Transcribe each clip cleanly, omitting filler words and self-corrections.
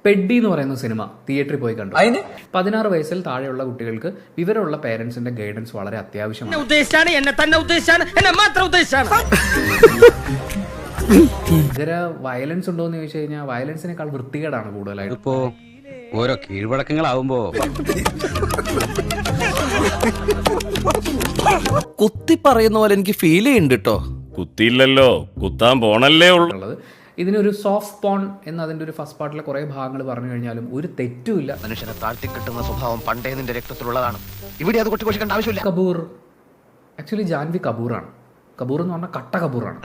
പെഡ്ഡി എന്ന് പറയുന്ന സിനിമ തിയേറ്ററിൽ പോയി കണ്ടു. 16 വയസ്സിൽ താഴെയുള്ള കുട്ടികൾക്ക് വിവരമുള്ള പേരൻസിന്റെ ഗൈഡൻസ് വളരെ അത്യാവശ്യമാണ്. ഇതര വയലൻസ് ഉണ്ടോ എന്ന് ചോദിച്ചു കഴിഞ്ഞാൽ വയലൻസിനേക്കാൾ വൃത്തികേടാണ് കൂടുതലായിട്ട്. ഇപ്പോ ഓരോ കീഴ്വഴക്കങ്ങളാവുമ്പോ കുത്തി പറയുന്ന പോലെ എനിക്ക് ഫീൽ ചെയ്യുന്നുണ്ട് കേട്ടോ. കുത്തിയില്ലല്ലോ, കുത്താൻ പോണല്ലേ ഉള്ളത്. ഇതിനൊരു സോഫ്റ്റ് പോൺ എന്ന് അതിന്റെ ഒരു ഫസ്റ്റ് പാർട്ടിലെ കുറെ ഭാഗങ്ങൾ പറഞ്ഞു കഴിഞ്ഞാലും ഒരു തെറ്റുമില്ല. മനുഷ്യനെ താഴ്ത്തി കിട്ടുന്ന സ്വഭാവം പണ്ടേ നിന്റെ രക്തത്തിലുള്ളതാണ്. ഇവിടെ അത് കൊട്ടിക്കൊണ്ടിരിക്കേണ്ട ആവശ്യമില്ല. കപൂർ ആക്ച്വലി ജാൻവി കപൂറാണ്. കപൂർ എന്ന് പറഞ്ഞാൽ കട്ട കപൂറാണ്.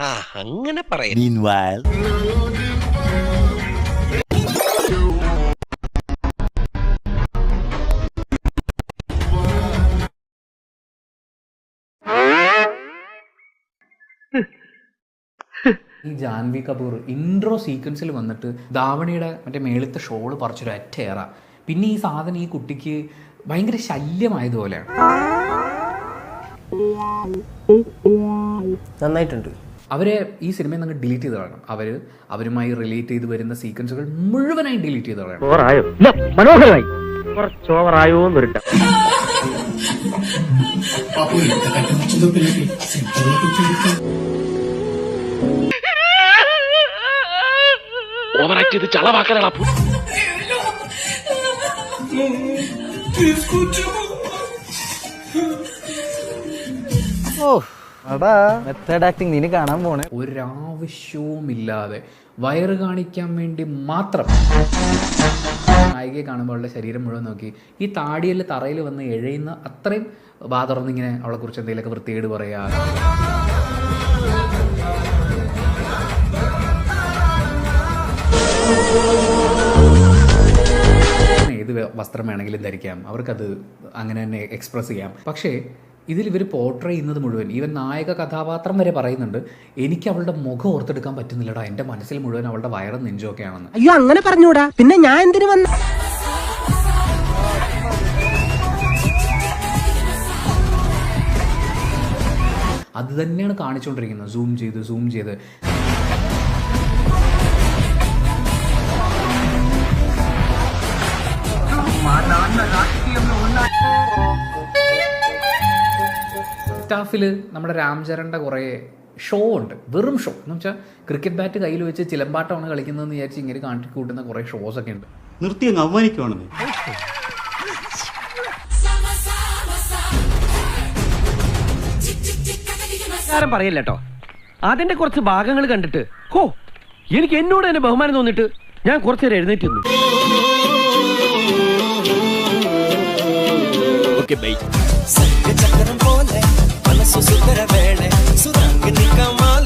അങ്ങനെ പറയാം. ഈ ജാൻവി കപൂർ ഇൻട്രോ സീക്വൻസിൽ വന്നിട്ട് ധാവണിയുടെ മറ്റേ മേളത്തെ ഷോള് പറിച്ചൊരു ഒറ്റയേറ. പിന്നെ ഈ സാധനം ഈ കുട്ടിക്ക് ഭയങ്കര ശല്യമായതുപോലെയാണ്. നന്നായിട്ടുണ്ട്. അവരെ ഈ സിനിമയിൽ നിന്ന് ഡിലീറ്റ് ചെയ്ത് കളയണം. അവരുമായി റിലേറ്റ് ചെയ്ത് വരുന്ന സീക്വൻസുകൾ മുഴുവനായി ഡിലീറ്റ് ചെയ്ത് കളയണം. മനോഹരമായി കുറച്ച് ഓവറായോ എന്നിട്ട ഓവറാക്ട് ചെയ്ത് ചളവാക്കാനാ. മെത്തേഡ് ആക്ടിങ് നീ കാണാൻ പോണേ. ഒരാവശ്യവുമില്ലാതെ വയറ് കാണിക്കാൻ വേണ്ടി മാത്രം നായികയെ കാണുമ്പോൾ അവളുടെ ശരീരം മുഴുവൻ നോക്കി ഈ താടിയിൽ തറയിൽ വന്ന് എഴയുന്ന അത്രയും ബാധർന്നിങ്ങനെ അവളെ കുറിച്ച് എന്തെങ്കിലുമൊക്കെ വൃത്തികേട് പറയാ. ഏത് വസ്ത്രം വേണമെങ്കിലും ധരിക്കാം, അവർക്കത് അങ്ങനെ തന്നെ എക്സ്പ്രസ് ചെയ്യാം. പക്ഷേ ഇതിൽ ഇവർ പോർട്രേ ചെയ്യുന്നത് മുഴുവൻ, ഈവൻ നായക കഥാപാത്രം വരെ പറയുന്നുണ്ട്, എനിക്ക് അവളുടെ മുഖം ഓർത്തെടുക്കാൻ പറ്റുന്നില്ലടാ, എൻ്റെ മനസ്സിൽ മുഴുവൻ അവളുടെ വയറും നെഞ്ചൊക്കെയാണെന്ന്. അയ്യോ അങ്ങനെ പറഞ്ഞൂടാ, പിന്നെ ഞാൻ എന്തിനു വന്ന. അത് തന്നെയാണ് കാണിച്ചുകൊണ്ടിരിക്കുന്നത്, സൂം ചെയ്ത്. സ്റ്റാഫിൽ നമ്മുടെ രാംചരൻ്റെ കുറേ ഷോ ഉണ്ട്, വെറും ഷോ എന്ന് വെച്ചാൽ ക്രിക്കറ്റ് ബാറ്റ് കയ്യിൽ വെച്ച് ചിലമ്പാട്ടമാണ് കളിക്കുന്നതെന്ന് വിചാരിച്ച് ഇങ്ങനെ കാണിക്കൂട്ടുന്ന കുറേ ഷോസ് ഒക്കെ ഉണ്ട്. നിർത്തി അങ്ങ് അവമാനിക്കുവാണെന്ന്. പറയല്ലോ അതിന്റെ കുറച്ച് ഭാഗങ്ങൾ കണ്ടിട്ട് ഹോ എനിക്ക് എന്നോട് തന്നെ ബഹുമാനം തോന്നിട്ട് ഞാൻ കുറച്ചേരം എഴുന്നേറ്റ് നിന്നു. ചക്രം പോലെ മനസ്സു സുന്ദര വേള സുരംഗിനി കമാൽ